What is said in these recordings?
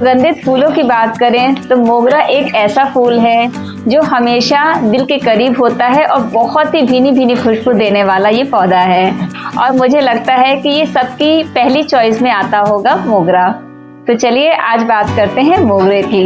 सुगंधित फूलों की बात करें तो मोगरा एक ऐसा फूल है जो हमेशा दिल के करीब होता है और बहुत ही भीनी भीनी खुशबू देने वाला ये पौधा है और मुझे लगता है कि ये सबकी पहली चॉइस में आता होगा मोगरा। तो चलिए आज बात करते हैं मोगरे की।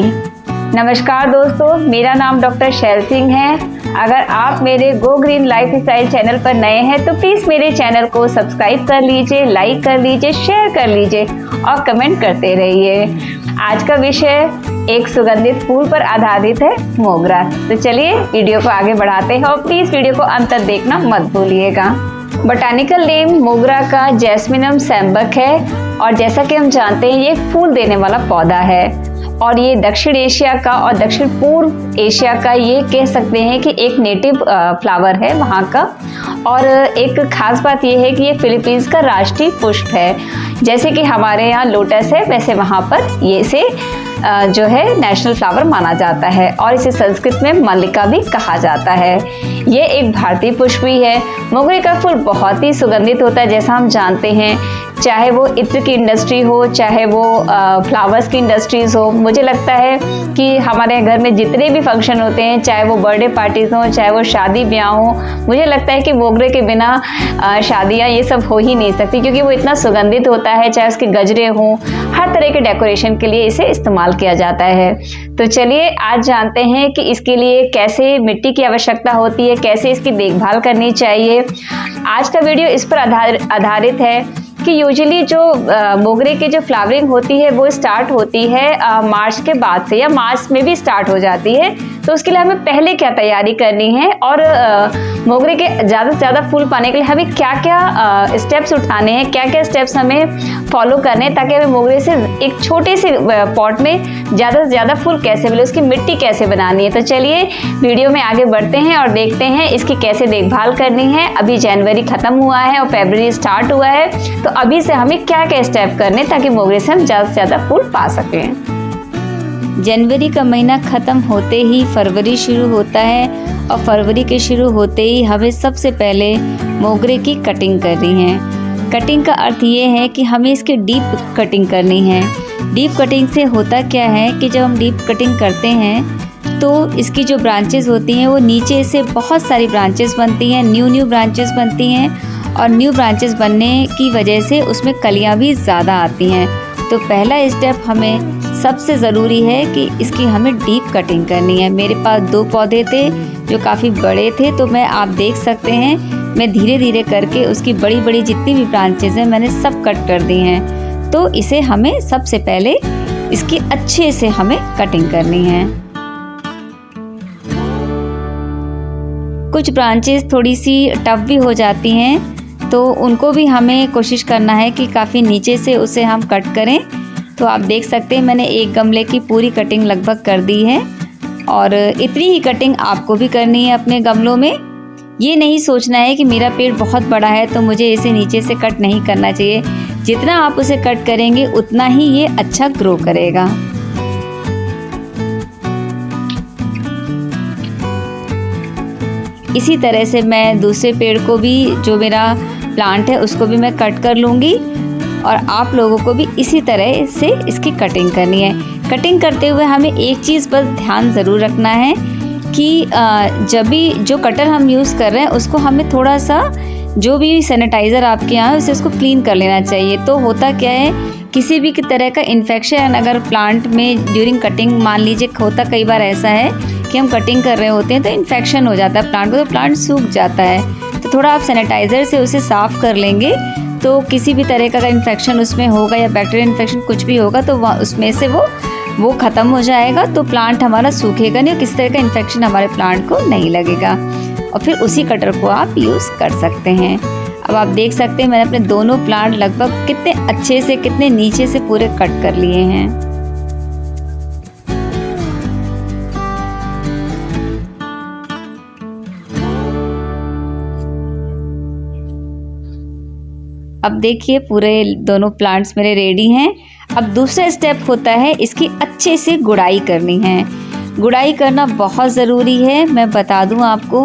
नमस्कार दोस्तों, मेरा नाम डॉक्टर शैल सिंह है। अगर आप मेरे go green life style channel पर नए हैं तो प्लीज़ मेरे चैनल को सब्सक्राइब कर लीजिए, लाइक कर लीजिए, शेयर कर लीजिए और कमेंट करते रहिए। आज का विषय एक सुगंधित फूल पर आधारित है, मोगरा। तो चलिए वीडियो को आगे बढ़ाते हैं और प्लीज़ वीडियो को अंत तक देखना मत भूलिएगा। बोटानिकल नेम मोगरा का जैस्मिनम सैम्बक है और जैसा कि हम जानते हैं ये फूल देने वाला पौधा है और ये दक्षिण एशिया का और दक्षिण पूर्व एशिया का ये कह सकते हैं कि एक नेटिव फ्लावर है वहाँ का। और एक खास बात ये है कि ये फिलीपींस का राष्ट्रीय पुष्प है। जैसे कि हमारे यहाँ लोटस है वैसे वहाँ पर ये से जो है नेशनल फ्लावर माना जाता है और इसे संस्कृत में मल्लिका भी कहा जाता है। ये एक भारतीय पुष्प भी है। मोगरे का फूल बहुत ही सुगंधित होता है जैसा हम जानते हैं, चाहे वो इत्र की इंडस्ट्री हो, चाहे वो फ्लावर्स की इंडस्ट्रीज हो। मुझे लगता है कि हमारे घर में जितने भी फंक्शन होते हैं, चाहे वो बर्थडे पार्टीज हो, चाहे वो शादी ब्याह हो, मुझे लगता है कि मोगरे के बिना शादियाँ ये सब हो ही नहीं सकती क्योंकि वो इतना सुगंधित होता है। चाहे उसके गजरे हों, हर तरह के डेकोरेशन के लिए इसे इस्तेमाल किया जाता है। तो चलिए आज जानते हैं कि इसके लिए कैसे मिट्टी की आवश्यकता होती है, कैसे इसकी देखभाल करनी चाहिए। आज का वीडियो इस पर आधारित है कि यूजुअली जो मोगरे की जो फ्लावरिंग होती है वो स्टार्ट होती है मार्च के बाद से या मार्च में भी स्टार्ट हो जाती है। तो उसके लिए हमें पहले क्या तैयारी करनी है और मोगरे के ज़्यादा से ज़्यादा फूल पाने के लिए हमें क्या क्या स्टेप्स उठाने हैं, क्या क्या स्टेप्स हमें फॉलो करने हैं ताकि हमें मोगरे से एक छोटे से पॉट में ज़्यादा से ज़्यादा फूल कैसे मिले, उसकी मिट्टी कैसे बनानी है। तो चलिए वीडियो में आगे बढ़ते हैं और देखते हैं इसकी कैसे देखभाल करनी है। अभी जनवरी ख़त्म हुआ है और फरवरी स्टार्ट हुआ है, तो अभी से हमें क्या क्या स्टेप करने ताकि मोगरे से हम ज़्यादा से ज़्यादा फूल पा सकें। जनवरी का महीना ख़त्म होते ही फरवरी शुरू होता है और फरवरी के शुरू होते ही हमें सबसे पहले मोगरे की कटिंग करनी है। कटिंग का अर्थ ये है कि हमें इसकी डीप कटिंग करनी है। डीप कटिंग से होता क्या है कि जब हम डीप कटिंग करते हैं तो इसकी जो ब्रांचेस होती हैं वो नीचे से बहुत सारी ब्रांचेस बनती हैं, न्यू ब्रांचेस बनती हैं और न्यू ब्रांचेस बनने की वजह से उसमें कलियां भी ज़्यादा आती हैं। तो पहला स्टेप हमें सबसे ज़रूरी है कि इसकी हमें डीप कटिंग करनी है। मेरे पास 2 पौधे थे जो काफ़ी बड़े थे, तो आप देख सकते हैं मैं धीरे धीरे करके उसकी बड़ी बड़ी जितनी भी ब्रांचेस हैं मैंने सब कट कर दी हैं। तो इसे हमें सबसे पहले इसकी अच्छे से हमें कटिंग करनी है। कुछ ब्रांचेस थोड़ी सी टफ भी हो जाती हैं तो उनको भी हमें कोशिश करना है कि काफ़ी नीचे से उसे हम कट करें। तो आप देख सकते हैं मैंने एक गमले की पूरी कटिंग लगभग कर दी है और इतनी ही कटिंग आपको भी करनी है अपने गमलों में। ये नहीं सोचना है कि मेरा पेड़ बहुत बड़ा है तो मुझे इसे नीचे से कट नहीं करना चाहिए। जितना आप उसे कट करेंगे उतना ही ये अच्छा ग्रो करेगा। इसी तरह से मैं दूसरे पेड़ को भी, जो मेरा प्लांट है उसको भी मैं कट कर लूँगी और आप लोगों को भी इसी तरह से इसकी कटिंग करनी है। कटिंग करते हुए हमें एक चीज़ पर ध्यान ज़रूर रखना है कि जब भी जो कटर हम यूज़ कर रहे हैं उसको हमें थोड़ा सा, जो भी सैनिटाइज़र आपके यहाँ है उसे उसको क्लीन कर लेना चाहिए। तो होता क्या है, किसी भी तरह का इन्फेक्शन अगर प्लांट में ड्यूरिंग कटिंग, मान लीजिए होता कई बार ऐसा है कि हम कटिंग कर रहे होते हैं तो इन्फेक्शन हो जाता है प्लांट को, तो प्लांट सूख जाता है। तो थोड़ा आप सैनिटाइज़र से उसे साफ़ कर लेंगे तो किसी भी तरह का इन्फेक्शन उसमें होगा या बैक्टीरियल इन्फेक्शन कुछ भी होगा तो उसमें से वो ख़त्म हो जाएगा। तो प्लांट हमारा सूखेगा नहीं और किसी तरह का इन्फेक्शन हमारे प्लांट को नहीं लगेगा और फिर उसी कटर को आप यूज़ कर सकते हैं। अब आप देख सकते हैं मैंने अपने दोनों प्लांट लगभग कितने अच्छे से, कितने नीचे से पूरे कट कर लिए हैं। अब देखिए पूरे दोनों प्लांट्स मेरे रेडी हैं। अब दूसरा स्टेप होता है इसकी अच्छे से गुड़ाई करनी है। गुड़ाई करना बहुत ज़रूरी है। मैं बता दूं आपको,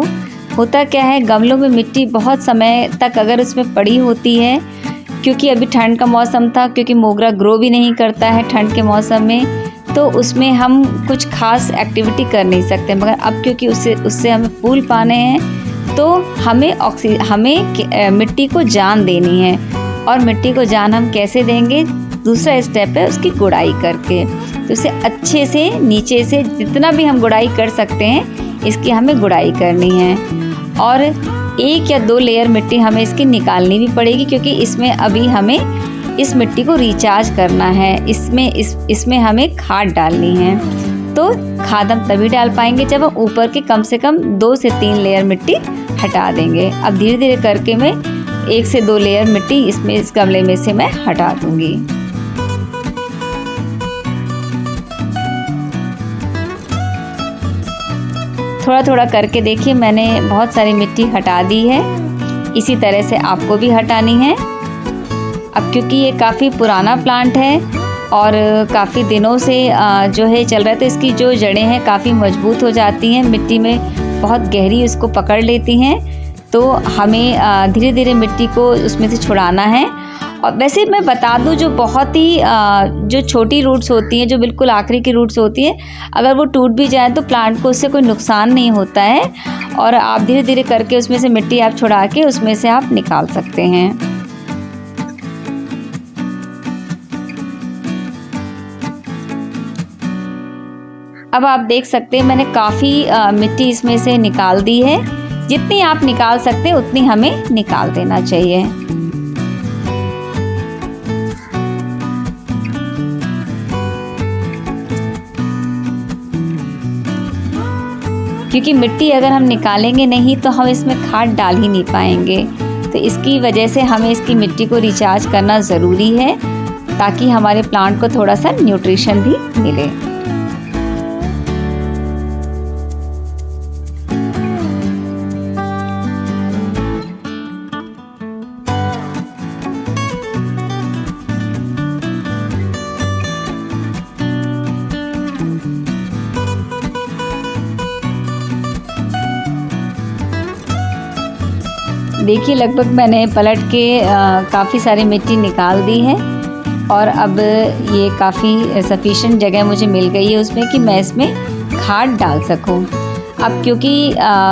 होता क्या है, गमलों में मिट्टी बहुत समय तक अगर उसमें पड़ी होती है क्योंकि अभी ठंड का मौसम था, क्योंकि मोगरा ग्रो भी नहीं करता है ठंड के मौसम में, तो उसमें हम कुछ खास एक्टिविटी कर नहीं सकते। मगर अब क्योंकि उससे हमें फूल पाने हैं तो हमें मिट्टी को जान देनी है। और मिट्टी को जान हम कैसे देंगे? दूसरा स्टेप है उसकी गुड़ाई करके। तो इसे अच्छे से नीचे से जितना भी हम गुड़ाई कर सकते हैं इसकी हमें गुड़ाई करनी है। और 1 या 2 लेयर मिट्टी हमें इसकी निकालनी भी पड़ेगी, क्योंकि इसमें अभी हमें इस मिट्टी को रिचार्ज करना है। इसमें हमें खाद डालनी है। तो खाद हम तभी डाल पाएंगे जब हम ऊपर के कम से कम 2 से 3 लेयर मिट्टी हटा देंगे। अब धीरे धीरे करके मैं 1 से 2 लेयर मिट्टी इस गमले में से मैं हटा दूंगी। थोड़ा थोड़ा करके देखिए, मैंने बहुत सारी मिट्टी हटा दी है। इसी तरह से आपको भी हटानी है। अब क्योंकि ये काफ़ी पुराना प्लांट है और काफ़ी दिनों से जो है चल रहा है, तो इसकी जो जड़ें हैं काफ़ी मजबूत हो जाती हैं, मिट्टी में बहुत गहरी उसको पकड़ लेती हैं। तो हमें धीरे धीरे मिट्टी को उसमें से छुड़ाना है। और वैसे मैं बता दूं, जो बहुत ही जो छोटी रूट्स होती हैं, जो बिल्कुल आखिरी की रूट्स होती हैं, अगर वो टूट भी जाए तो प्लांट को उससे कोई नुकसान नहीं होता है। और आप धीरे धीरे करके उसमें से मिट्टी आप छुड़ा के उसमें से आप निकाल सकते हैं। अब आप देख सकते हैं मैंने काफ़ी मिट्टी इसमें से निकाल दी है। जितनी आप निकाल सकते हैं उतनी हमें निकाल देना चाहिए। क्योंकि मिट्टी अगर हम निकालेंगे नहीं तो हम इसमें खाद डाल ही नहीं पाएंगे। तो इसकी वजह से हमें इसकी मिट्टी को रिचार्ज करना ज़रूरी है, ताकि हमारे प्लांट को थोड़ा सा न्यूट्रिशन भी मिले। देखिए लगभग मैंने पलट के काफ़ी सारी मिट्टी निकाल दी है। और अब ये काफ़ी सफिशिएंट जगह मुझे मिल गई है उसमें कि मैं इसमें खाद डाल सकूं। अब क्योंकि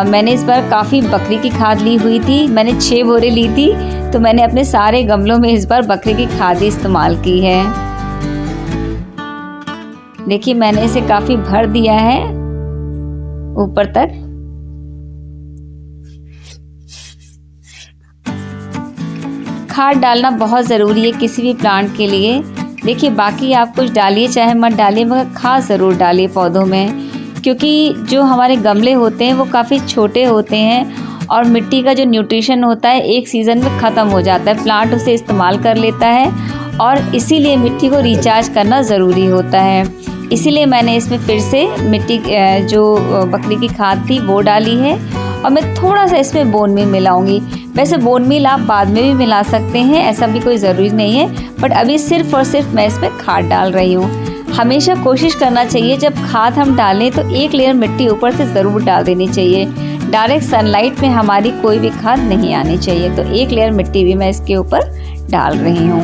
मैंने इस बार काफ़ी बकरी की खाद ली हुई थी, मैंने 6 बोरे ली थी, तो मैंने अपने सारे गमलों में इस बार बकरी की खाद इस्तेमाल की है। देखिए मैंने इसे काफ़ी भर दिया है ऊपर तक। खाद डालना बहुत ज़रूरी है किसी भी प्लांट के लिए। देखिए बाकी आप कुछ डालिए चाहे मत डालिए, मगर खाद ज़रूर डालिए पौधों में, क्योंकि जो हमारे गमले होते हैं वो काफ़ी छोटे होते हैं और मिट्टी का जो न्यूट्रिशन होता है एक सीज़न में ख़त्म हो जाता है, प्लांट उसे इस्तेमाल कर लेता है। और इसीलिए मिट्टी को रिचार्ज करना ज़रूरी होता है। इसीलिए मैंने इसमें फिर से मिट्टी जो बकरी की खाद थी वो डाली है। और मैं थोड़ा सा इसमें बोन मील मिलाऊंगी। वैसे बोन मील आप बाद में भी मिला सकते हैं, ऐसा भी कोई ज़रूरी नहीं है, बट अभी सिर्फ़ और सिर्फ मैं इसमें खाद डाल रही हूँ। हमेशा कोशिश करना चाहिए जब खाद हम डालें तो 1 लेयर मिट्टी ऊपर से ज़रूर डाल देनी चाहिए। डायरेक्ट सनलाइट में हमारी कोई भी खाद नहीं आनी चाहिए। तो 1 लेयर मिट्टी भी मैं इसके ऊपर डाल रही हूँ।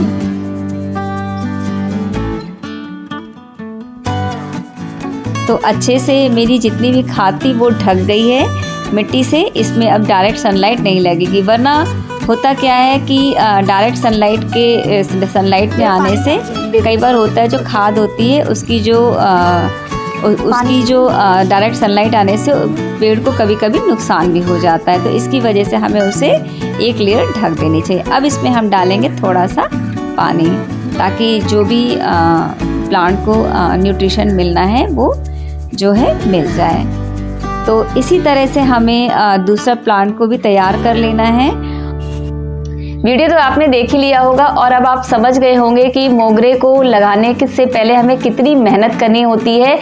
तो अच्छे से मेरी जितनी भी खाद थी वो ढक गई है मिट्टी से। इसमें अब डायरेक्ट सनलाइट नहीं लगेगी, वरना होता क्या है कि डायरेक्ट सनलाइट में आने से कई बार होता है जो खाद होती है उसकी जो डायरेक्ट सनलाइट आने से पेड़ को कभी कभी नुकसान भी हो जाता है। तो इसकी वजह से हमें उसे 1 लेयर ढक देनी चाहिए। अब इसमें हम डालेंगे थोड़ा सा पानी, ताकि जो भी प्लांट को न्यूट्रिशन मिलना है वो जो है मिल जाए। तो इसी तरह से हमें दूसरा प्लांट को भी तैयार कर लेना है। वीडियो तो आपने देख ही लिया होगा और अब आप समझ गए होंगे कि मोगरे को लगाने से पहले हमें कितनी मेहनत करनी होती है।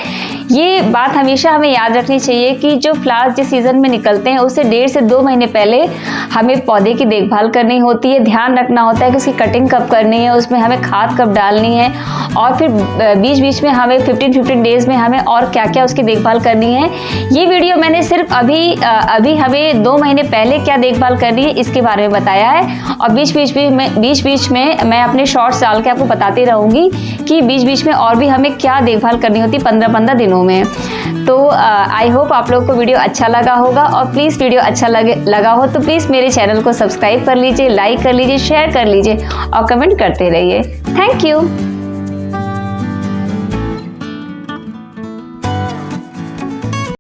ये बात हमेशा हमें याद रखनी चाहिए कि जो फ्लावर्स जिस सीज़न में निकलते हैं उससे 1.5 से 2 महीने पहले हमें पौधे की देखभाल करनी होती है। ध्यान रखना होता है कि उसकी कटिंग कब करनी है, उसमें हमें खाद कब डालनी है, और फिर बीच बीच में हमें 15 डेज़ में हमें और क्या क्या उसकी देखभाल करनी है। ये वीडियो मैंने सिर्फ अभी हमें 2 महीने पहले क्या देखभाल करनी है इसके बारे में बताया है। और बीच बीच में मैं अपने शॉर्ट्स डाल के आपको बताती रहूँगी कि बीच बीच में और भी हमें क्या देखभाल करनी होती 15-15 दिनों में। तो आई होप आप लोगों को वीडियो अच्छा लगा होगा, और प्लीज़ वीडियो अच्छा लगा हो तो प्लीज़ मेरे चैनल को सब्सक्राइब कर लीजिए, लाइक कर लीजिए, शेयर कर लीजिए और कमेंट करते रहिए। Thank you.